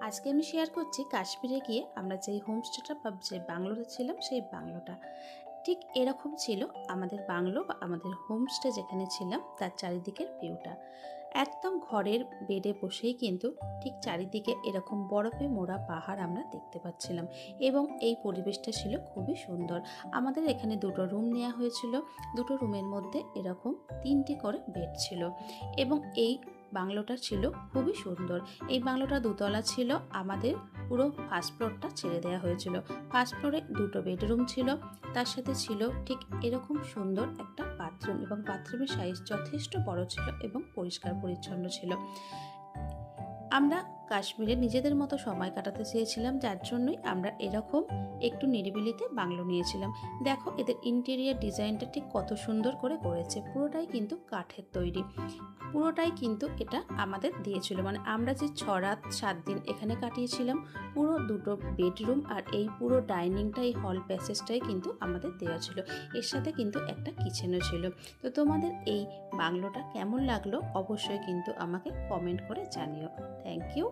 আজকে আমি শেয়ার করছি কাশ্মীরে গিয়ে আমরা যেই হোমস্টেটা বা যে বাংলোতে ছিলাম সেই বাংলোটা। ঠিক এরকম ছিল আমাদের বাংলো বা আমাদের হোমস্টে যেখানে ছিলাম তার চারিদিকের ভিউটা। একদম ঘরের বেডে বসেই কিন্তু ঠিক চারিদিকে এরকম বরফে মোড়া পাহাড় আমরা দেখতে পাচ্ছিলাম এবং এই পরিবেশটা ছিল খুবই সুন্দর। আমাদের এখানে দুটো রুম নেওয়া হয়েছিল, দুটো রুমের মধ্যে এরকম 3টি করে বেড ছিল এবং এই বাংলোটা ছিল খুবই সুন্দর। এই বাংলোটা দোতলা ছিল, আমাদের পুরো ফার্স্ট ফ্লোরটা ছেড়ে দেওয়া হয়েছিল। ফার্স্ট ফ্লোরে দুটো বেডরুম ছিল, তার সাথে ছিল ঠিক এরকম সুন্দর একটা বাথরুম এবং বাথরুমের সাইজ যথেষ্ট বড় ছিল এবং পরিষ্কার পরিচ্ছন্ন ছিল। আমরা কাশ্মীরে নিজেদের মতো সময় কাটাতে চেয়েছিলাম, যার জন্যই আমরা এরকম একটু নিরিবিলিতে বাংলো নিয়েছিলাম। দেখো এদের ইন্টেরিয়ার ডিজাইনটা ঠিক কত সুন্দর করে করেছে, পুরোটাই কিন্তু কাঠের তৈরি। পুরোটাই কিন্তু এটা আমাদের দিয়েছিল, মানে আমরা যে 6 রাত 7 দিন এখানে কাটিয়েছিলাম, পুরো দুটো বেডরুম আর এই পুরো ডাইনিংটা, এই হল প্যাসেজটাই কিন্তু আমাদের দেওয়া ছিল। এর সাথে কিন্তু একটা কিচেনও ছিল। তো তোমাদের এই বাংলোটা কেমন লাগলো অবশ্যই কিন্তু আমাকে কমেন্ট করে জানিও। Thank you.